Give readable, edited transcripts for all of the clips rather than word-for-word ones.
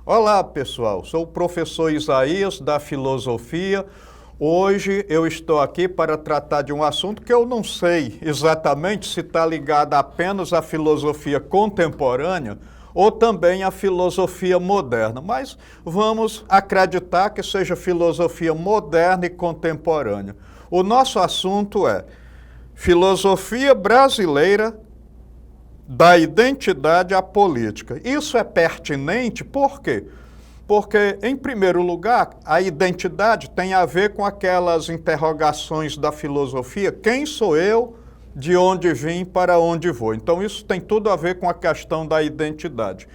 Olá, pessoal. Sou o professor Isaías, da Filosofia. Hoje eu estou aqui para tratar de um assunto que eu não sei exatamente se está ligado apenas à filosofia contemporânea ou também à filosofia moderna, mas vamos acreditar que seja filosofia moderna e contemporânea. O nosso assunto é filosofia brasileira da identidade à política. Isso é pertinente por quê? Porque, em primeiro lugar, a identidade tem a ver com aquelas interrogações da filosofia: quem sou eu, de onde vim, para onde vou. Então, isso tem tudo a ver com a questão da identidade.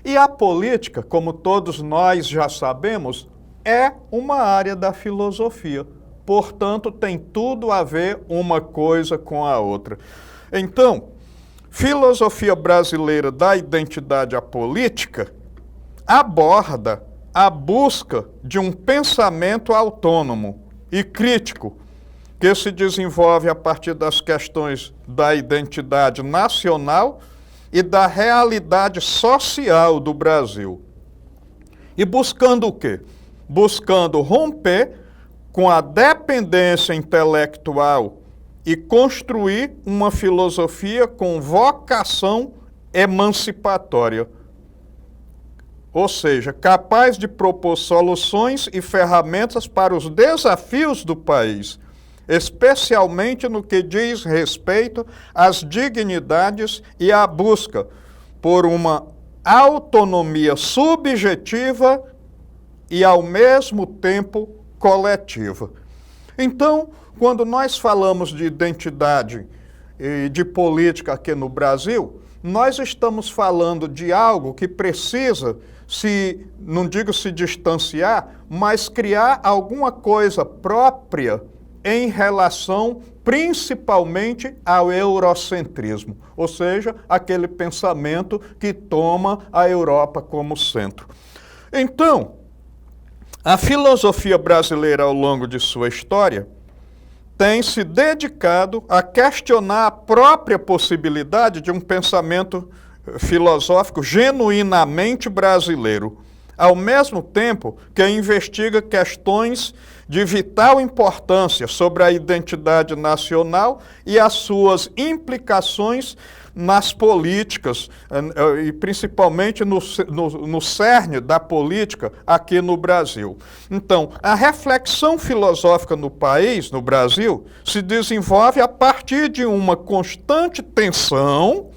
E a política, como todos nós já sabemos, é uma área da filosofia. Portanto, tem tudo a ver uma coisa com a outra. Então, filosofia brasileira da identidade à política aborda a busca de um pensamento autônomo e crítico que se desenvolve a partir das questões da identidade nacional e da realidade social do Brasil. E buscando o quê? Buscando romper com a dependência intelectual e construir uma filosofia com vocação emancipatória. Ou seja, capaz de propor soluções e ferramentas para os desafios do país, especialmente no que diz respeito às dignidades e à busca por uma autonomia subjetiva e, ao mesmo tempo, coletiva. Então, quando nós falamos de identidade e de política aqui no Brasil, nós estamos falando de algo que precisa não digo se distanciar, mas criar alguma coisa própria em relação principalmente ao eurocentrismo, ou seja, aquele pensamento que toma a Europa como centro. Então, a filosofia brasileira, ao longo de sua história, tem se dedicado a questionar a própria possibilidade de um pensamento filosófico genuinamente brasileiro, ao mesmo tempo que investiga questões de vital importância sobre a identidade nacional e as suas implicações nas políticas, e principalmente no cerne da política aqui no Brasil. Então, a reflexão filosófica no país, no Brasil, se desenvolve a partir de uma constante tensão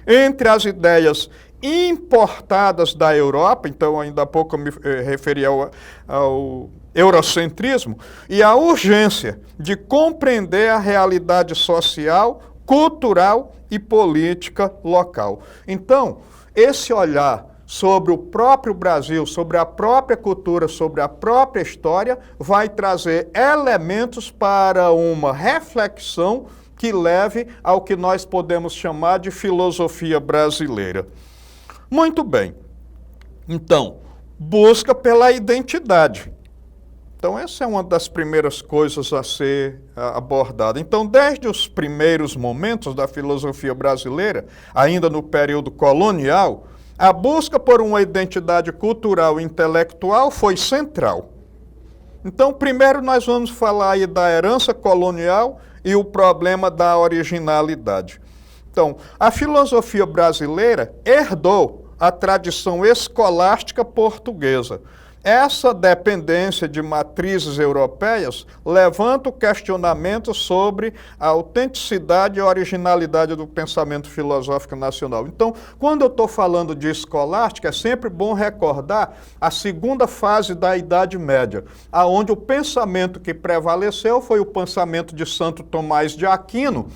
entre as ideias importadas da Europa, então ainda há pouco eu me referi ao eurocentrismo, e a urgência de compreender a realidade social, cultural e política local. Então, esse olhar sobre o próprio Brasil, sobre a própria cultura, sobre a própria história, vai trazer elementos para uma reflexão que leve ao que nós podemos chamar de filosofia brasileira. Muito bem. Então, busca pela identidade. Então, essa é uma das primeiras coisas a ser abordada. Então, desde os primeiros momentos da filosofia brasileira, ainda no período colonial, a busca por uma identidade cultural e intelectual foi central. Então, primeiro nós vamos falar aí da herança colonial e o problema da originalidade. Então, a filosofia brasileira herdou a tradição escolástica portuguesa. Essa dependência de matrizes europeias levanta o questionamento sobre a autenticidade e originalidade do pensamento filosófico nacional. Então, quando eu estou falando de escolástica, é sempre bom recordar a segunda fase da Idade Média, aonde o pensamento que prevaleceu foi o pensamento de Santo Tomás de Aquino,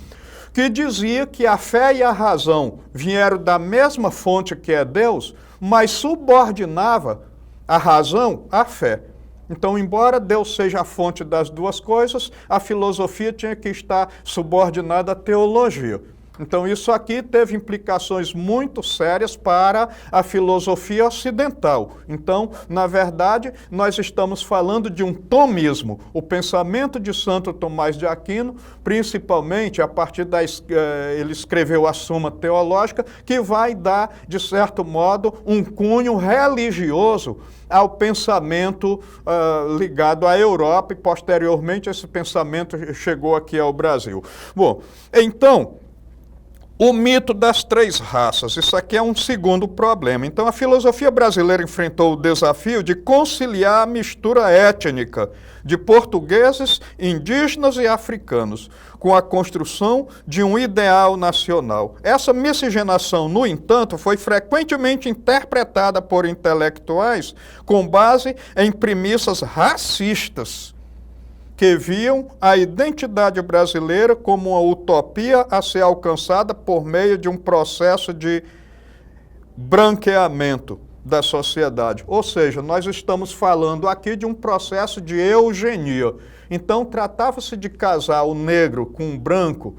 que dizia que a fé e a razão vieram da mesma fonte que é Deus, mas subordinava a razão à fé. Então, embora Deus seja a fonte das duas coisas, a filosofia tinha que estar subordinada à teologia. Então, isso aqui teve implicações muito sérias para a filosofia ocidental. Então, na verdade, nós estamos falando de um tomismo. O pensamento de Santo Tomás de Aquino, principalmente a partir da... ele escreveu a Suma Teológica, que vai dar, de certo modo, um cunho religioso ao pensamento ligado à Europa e, posteriormente, esse pensamento chegou aqui ao Brasil. Bom, então... o mito das três raças, isso aqui é um segundo problema. Então, a filosofia brasileira enfrentou o desafio de conciliar a mistura étnica de portugueses, indígenas e africanos, com a construção de um ideal nacional. Essa miscigenação, no entanto, foi frequentemente interpretada por intelectuais com base em premissas racistas, que viam a identidade brasileira como uma utopia a ser alcançada por meio de um processo de branqueamento da sociedade. Ou seja, nós estamos falando aqui de um processo de eugenia. Então, tratava-se de casar o negro com o branco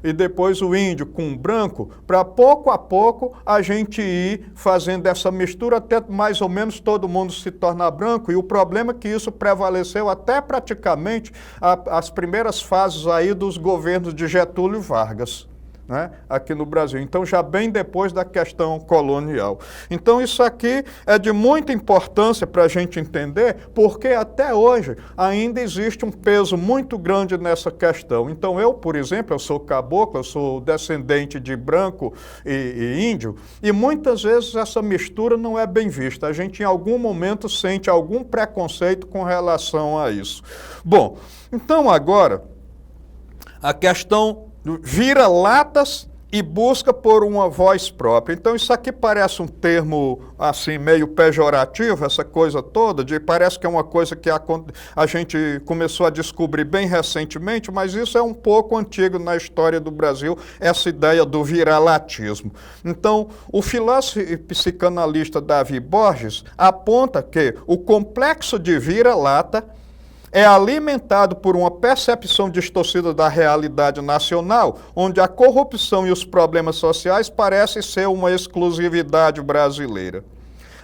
e depois o índio com o branco, para pouco a pouco a gente ir fazendo essa mistura até mais ou menos todo mundo se tornar branco. E o problema é que isso prevaleceu até praticamente as primeiras fases aí dos governos de Getúlio Vargas, né, aqui no Brasil. Então, já bem depois da questão colonial. Então, isso aqui é de muita importância para a gente entender, porque até hoje ainda existe um peso muito grande nessa questão. Então, eu, por exemplo, eu sou caboclo, eu sou descendente de branco e índio, e muitas vezes essa mistura não é bem vista. A gente, em algum momento, sente algum preconceito com relação a isso. Bom, então agora, a questão vira-latas e busca por uma voz própria. Então, isso aqui parece um termo, assim, meio pejorativo, essa coisa toda, parece que é uma coisa que a gente começou a descobrir bem recentemente, mas isso é um pouco antigo na história do Brasil, essa ideia do viralatismo. Então, o filósofo e psicanalista Davi Borges aponta que o complexo de vira-lata é alimentado por uma percepção distorcida da realidade nacional, onde a corrupção e os problemas sociais parecem ser uma exclusividade brasileira.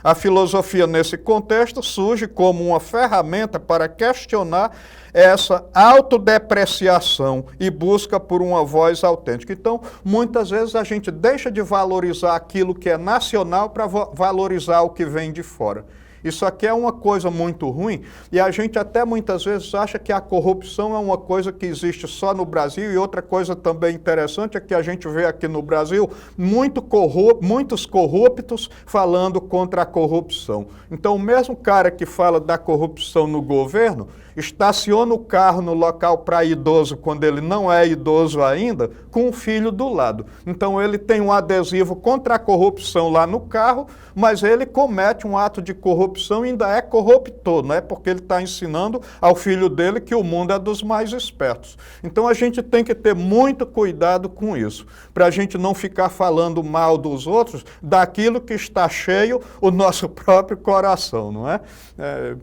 A filosofia, nesse contexto, surge como uma ferramenta para questionar essa autodepreciação e busca por uma voz autêntica. Então, muitas vezes a gente deixa de valorizar aquilo que é nacional para valorizar o que vem de fora. Isso aqui é uma coisa muito ruim e a gente até muitas vezes acha que a corrupção é uma coisa que existe só no Brasil, e outra coisa também interessante é que a gente vê aqui no Brasil muitos corruptos falando contra a corrupção. Então, o mesmo cara que fala da corrupção no governo estaciona o carro no local para idoso quando ele não é idoso ainda, com o filho do lado. Então, ele tem um adesivo contra a corrupção lá no carro, mas ele comete um ato de corrupção e ainda é corruptor, não é? Porque ele está ensinando ao filho dele que o mundo é dos mais espertos. Então, a gente tem que ter muito cuidado com isso, para a gente não ficar falando mal dos outros, daquilo que está cheio o nosso próprio coração, não é?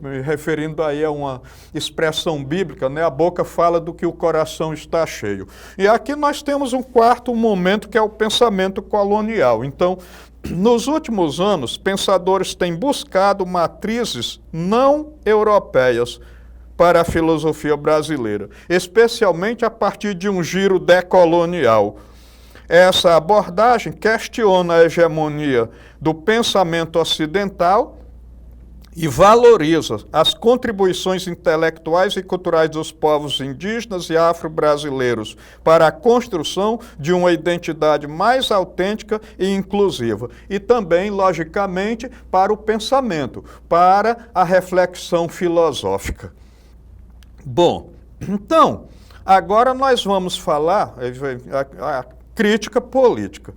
Me referindo aí a uma expressão bíblica, né? A boca fala do que o coração está cheio. E aqui nós temos um quarto momento, que é o pensamento colonial. Então, nos últimos anos, pensadores têm buscado matrizes não europeias para a filosofia brasileira, especialmente a partir de um giro decolonial. Essa abordagem questiona a hegemonia do pensamento ocidental e valoriza as contribuições intelectuais e culturais dos povos indígenas e afro-brasileiros para a construção de uma identidade mais autêntica e inclusiva. E também, logicamente, para o pensamento, para a reflexão filosófica. Bom, então, agora nós vamos falar a crítica política.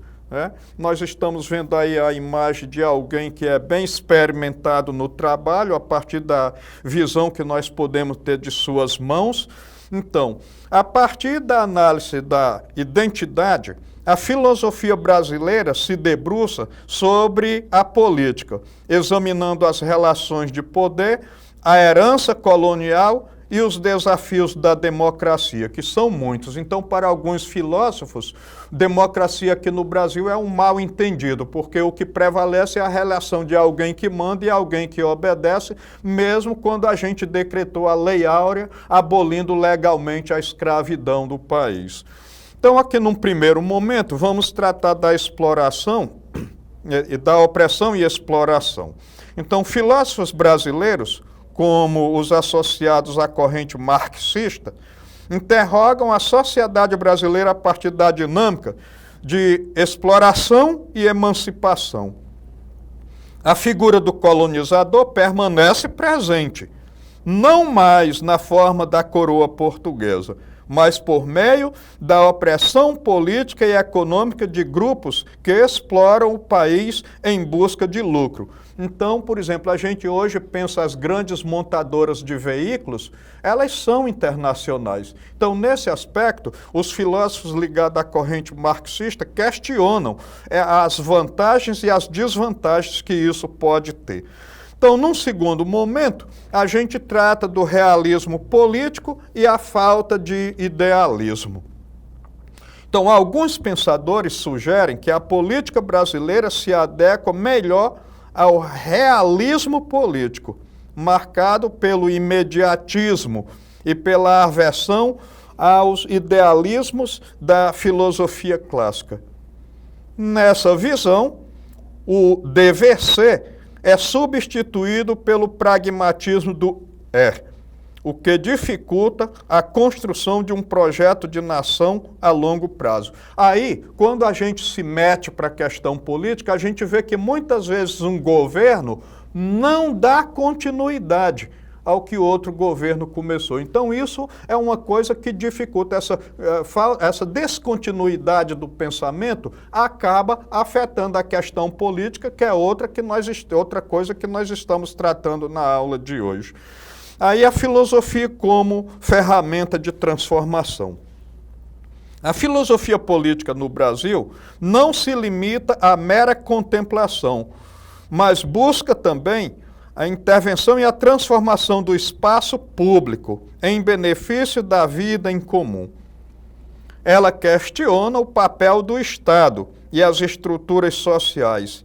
Nós estamos vendo aí a imagem de alguém que é bem experimentado no trabalho, a partir da visão que nós podemos ter de suas mãos. Então, a partir da análise da identidade, a filosofia brasileira se debruça sobre a política, examinando as relações de poder, a herança colonial e os desafios da democracia, que são muitos. Então, para alguns filósofos, democracia aqui no Brasil é um mal entendido, porque o que prevalece é a relação de alguém que manda e alguém que obedece, mesmo quando a gente decretou a Lei Áurea, abolindo legalmente a escravidão do país. Então, aqui num primeiro momento, vamos tratar da exploração, da opressão e exploração. Então, filósofos brasileiros, como os associados à corrente marxista, interrogam a sociedade brasileira a partir da dinâmica de exploração e emancipação. A figura do colonizador permanece presente, não mais na forma da coroa portuguesa, mas por meio da opressão política e econômica de grupos que exploram o país em busca de lucro. Então, por exemplo, a gente hoje pensa as grandes montadoras de veículos, elas são internacionais. Então, nesse aspecto, os filósofos ligados à corrente marxista questionam as vantagens e as desvantagens que isso pode ter. Então, num segundo momento, a gente trata do realismo político e a falta de idealismo. Então, alguns pensadores sugerem que a política brasileira se adequa melhor ao realismo político, marcado pelo imediatismo e pela aversão aos idealismos da filosofia clássica. Nessa visão, o dever ser é substituído pelo pragmatismo do o que dificulta a construção de um projeto de nação a longo prazo. Aí, quando a gente se mete para a questão política, a gente vê que muitas vezes um governo não dá continuidade ao que outro governo começou. Então, isso é uma coisa que dificulta essa descontinuidade do pensamento, acaba afetando a questão política, que é outra coisa que nós estamos tratando na aula de hoje. Aí a filosofia como ferramenta de transformação. A filosofia política no Brasil não se limita à mera contemplação, mas busca também a intervenção e a transformação do espaço público em benefício da vida em comum. Ela questiona o papel do Estado e as estruturas sociais,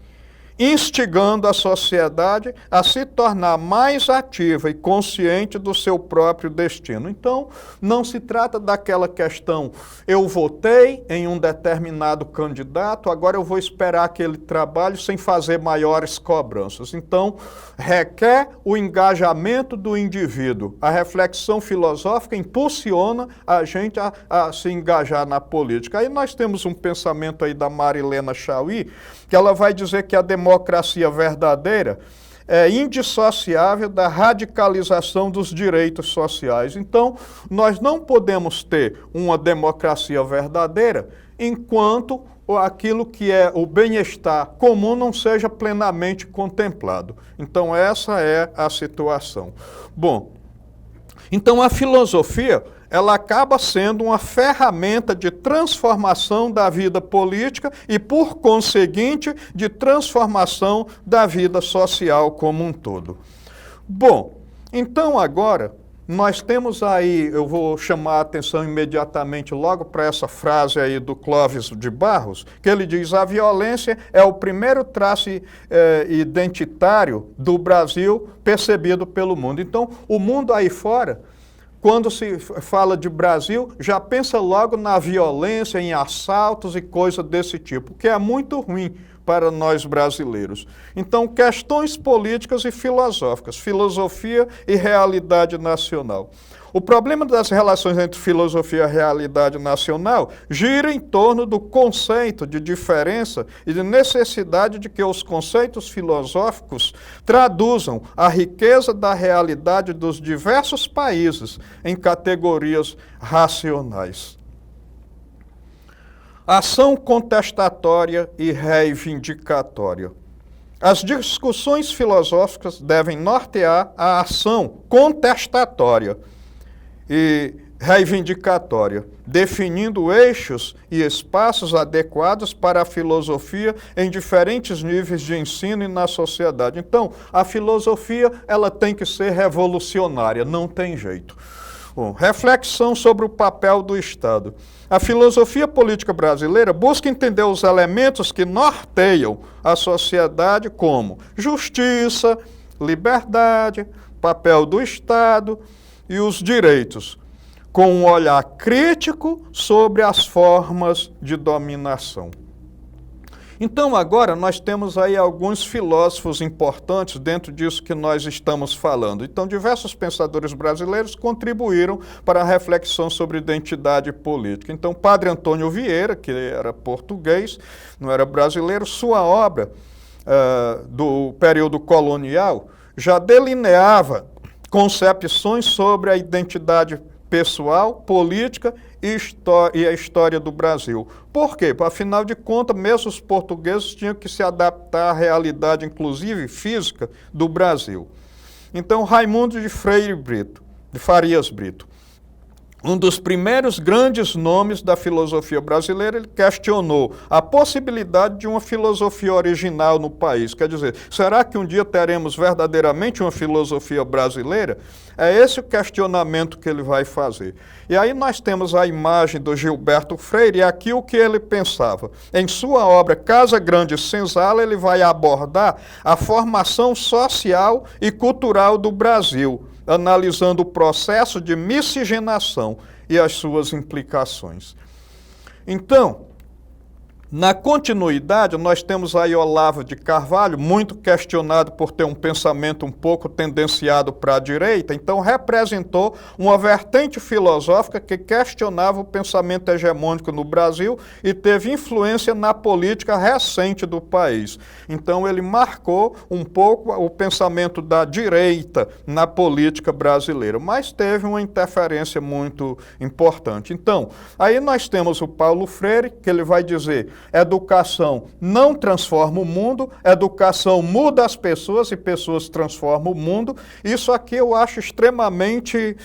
instigando a sociedade a se tornar mais ativa e consciente do seu próprio destino. Então, não se trata daquela questão, eu votei em um determinado candidato, agora eu vou esperar que ele trabalhe sem fazer maiores cobranças. Então, requer o engajamento do indivíduo. A reflexão filosófica impulsiona a gente a se engajar na política. Aí nós temos um pensamento aí da Marilena Chaui, que ela vai dizer que a democracia verdadeira é indissociável da radicalização dos direitos sociais. Então, nós não podemos ter uma democracia verdadeira enquanto aquilo que é o bem-estar comum não seja plenamente contemplado. Então, essa é a situação. Bom, então a filosofia ela acaba sendo uma ferramenta de transformação da vida política e, por conseguinte, de transformação da vida social como um todo. Bom, então agora nós temos aí, eu vou chamar a atenção imediatamente logo para essa frase aí do Clóvis de Barros, que ele diz: a violência é o primeiro traço identitário do Brasil percebido pelo mundo. Então, o mundo aí fora, quando se fala de Brasil, já pensa logo na violência, em assaltos e coisas desse tipo, que é muito ruim para nós brasileiros. Então, questões políticas e filosóficas, filosofia e realidade nacional. O problema das relações entre filosofia e realidade nacional gira em torno do conceito de diferença e de necessidade de que os conceitos filosóficos traduzam a riqueza da realidade dos diversos países em categorias racionais. Ação contestatória e reivindicatória. As discussões filosóficas devem nortear a ação contestatória e reivindicatória, definindo eixos e espaços adequados para a filosofia em diferentes níveis de ensino e na sociedade. Então, a filosofia ela tem que ser revolucionária, não tem jeito. Bom, reflexão sobre o papel do Estado. A filosofia política brasileira busca entender os elementos que norteiam a sociedade como justiça, liberdade, papel do Estado e os direitos, com um olhar crítico sobre as formas de dominação. Então, agora, nós temos aí alguns filósofos importantes dentro disso que nós estamos falando. Então, diversos pensadores brasileiros contribuíram para a reflexão sobre identidade política. Então, Padre Antônio Vieira, que era português, não era brasileiro, sua obra do período colonial já delineava concepções sobre a identidade pessoal, política e a história do Brasil. Por quê? Afinal de contas, mesmo os portugueses tinham que se adaptar à realidade, inclusive física, do Brasil. Então, Raimundo de Farias Brito, um dos primeiros grandes nomes da filosofia brasileira, ele questionou a possibilidade de uma filosofia original no país. Quer dizer, será que um dia teremos verdadeiramente uma filosofia brasileira? É esse o questionamento que ele vai fazer. E aí nós temos a imagem do Gilberto Freire, e aqui o que ele pensava. Em sua obra Casa Grande e Senzala, ele vai abordar a formação social e cultural do Brasil, analisando o processo de miscigenação e as suas implicações. Então, na continuidade, nós temos aí Olavo de Carvalho, muito questionado por ter um pensamento um pouco tendenciado para a direita, então representou uma vertente filosófica que questionava o pensamento hegemônico no Brasil e teve influência na política recente do país. Então ele marcou um pouco o pensamento da direita na política brasileira, mas teve uma interferência muito importante. Então, aí nós temos o Paulo Freire, que ele vai dizer: educação não transforma o mundo, educação muda as pessoas e pessoas transformam o mundo. Isso aqui eu acho extremamente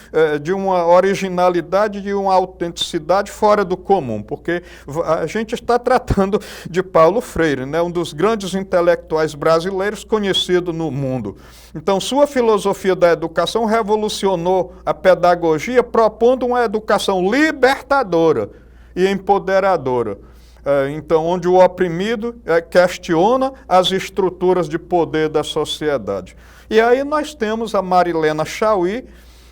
de uma originalidade, de uma autenticidade fora do comum, porque a gente está tratando de Paulo Freire, né, um dos grandes intelectuais brasileiros conhecido no mundo. Então, sua filosofia da educação revolucionou a pedagogia, propondo uma educação libertadora e empoderadora. Então, onde o oprimido questiona as estruturas de poder da sociedade. E aí nós temos a Marilena Chaui,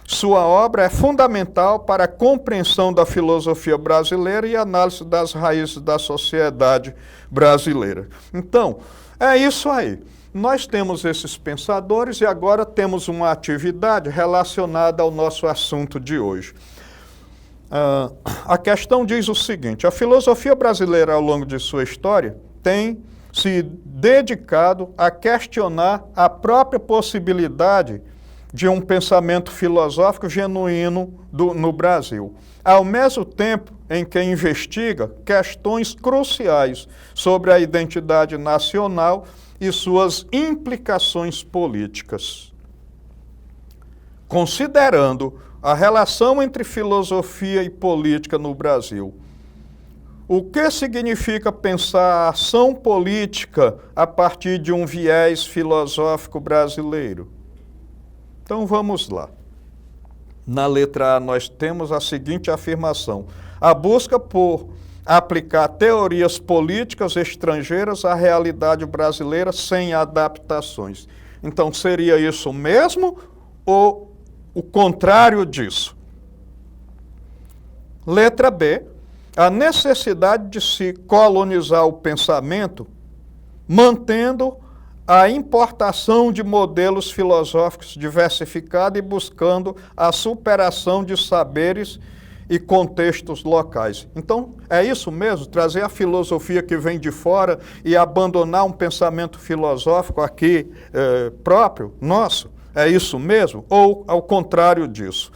sua obra é fundamental para a compreensão da filosofia brasileira e análise das raízes da sociedade brasileira. Então, é isso aí. Nós temos esses pensadores e agora temos uma atividade relacionada ao nosso assunto de hoje. A questão diz o seguinte: a filosofia brasileira, ao longo de sua história, tem se dedicado a questionar a própria possibilidade de um pensamento filosófico genuíno no Brasil, ao mesmo tempo em que investiga questões cruciais sobre a identidade nacional e suas implicações políticas. Considerando a relação entre filosofia e política no Brasil, o que significa pensar a ação política a partir de um viés filosófico brasileiro? Então vamos lá. Na letra A nós temos a seguinte afirmação: a busca por aplicar teorias políticas estrangeiras à realidade brasileira sem adaptações. Então seria isso mesmo ou o contrário disso? Letra B, a necessidade de se colonizar o pensamento, mantendo a importação de modelos filosóficos diversificados e buscando a superação de saberes e contextos locais. Então, é isso mesmo? Trazer a filosofia que vem de fora e abandonar um pensamento filosófico aqui próprio, nosso? É isso mesmo? Ou ao contrário disso?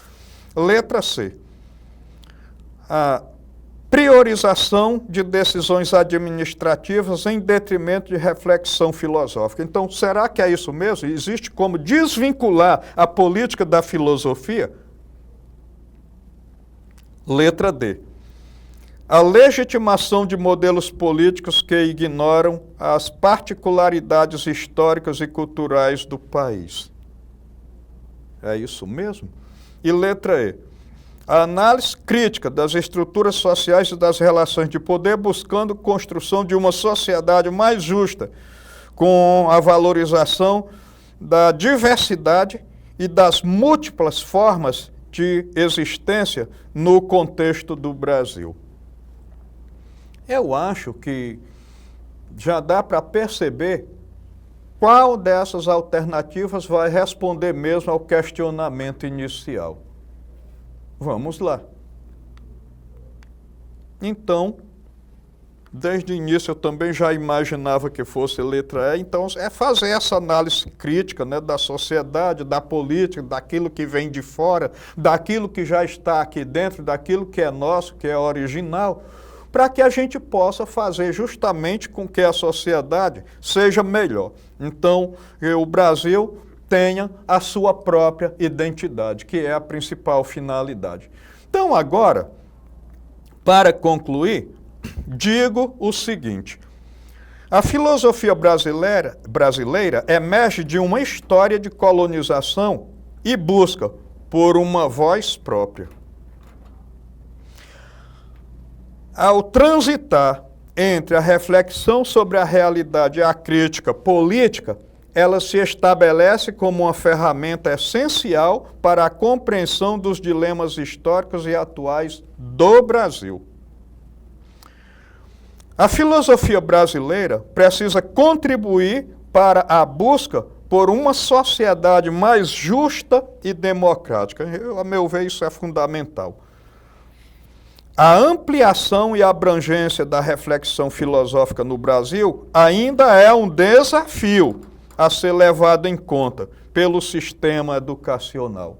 Letra C. A priorização de decisões administrativas em detrimento de reflexão filosófica. Então, será que é isso mesmo? Existe como desvincular a política da filosofia? Letra D. a legitimação de modelos políticos que ignoram as particularidades históricas e culturais do país. É isso mesmo? E letra E, a análise crítica das estruturas sociais e das relações de poder, buscando construção de uma sociedade mais justa, com a valorização da diversidade e das múltiplas formas de existência no contexto do Brasil. Eu acho que já dá para perceber qual dessas alternativas vai responder mesmo ao questionamento inicial. Vamos lá. Então, desde o início eu também já imaginava que fosse letra E, então é fazer essa análise crítica, né, da sociedade, da política, daquilo que vem de fora, daquilo que já está aqui dentro, daquilo que é nosso, que é original, para que a gente possa fazer justamente com que a sociedade seja melhor. Então, o Brasil tenha a sua própria identidade, que é a principal finalidade. Então, agora, para concluir, digo o seguinte: a filosofia brasileira emerge de uma história de colonização e busca por uma voz própria. Ao transitar entre a reflexão sobre a realidade e a crítica política, ela se estabelece como uma ferramenta essencial para a compreensão dos dilemas históricos e atuais do Brasil. A filosofia brasileira precisa contribuir para a busca por uma sociedade mais justa e democrática. A meu ver, isso é fundamental. A ampliação e abrangência da reflexão filosófica no Brasil ainda é um desafio a ser levado em conta pelo sistema educacional.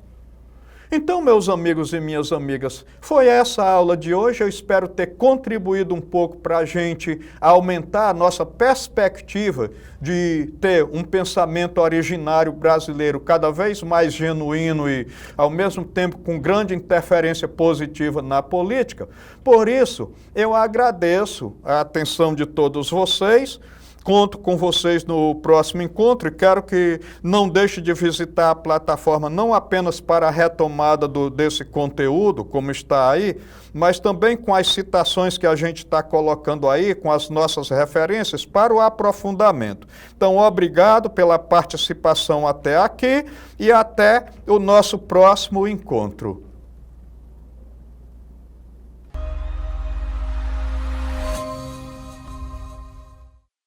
Então, meus amigos e minhas amigas, foi essa a aula de hoje. Eu espero ter contribuído um pouco para a gente aumentar a nossa perspectiva de ter um pensamento originário brasileiro cada vez mais genuíno e, ao mesmo tempo, com grande interferência positiva na política. Por isso, eu agradeço a atenção de todos vocês. Conto com vocês no próximo encontro e quero que não deixe de visitar a plataforma não apenas para a retomada desse conteúdo, como está aí, mas também com as citações que a gente está colocando aí, com as nossas referências para o aprofundamento. Então, obrigado pela participação até aqui e até o nosso próximo encontro.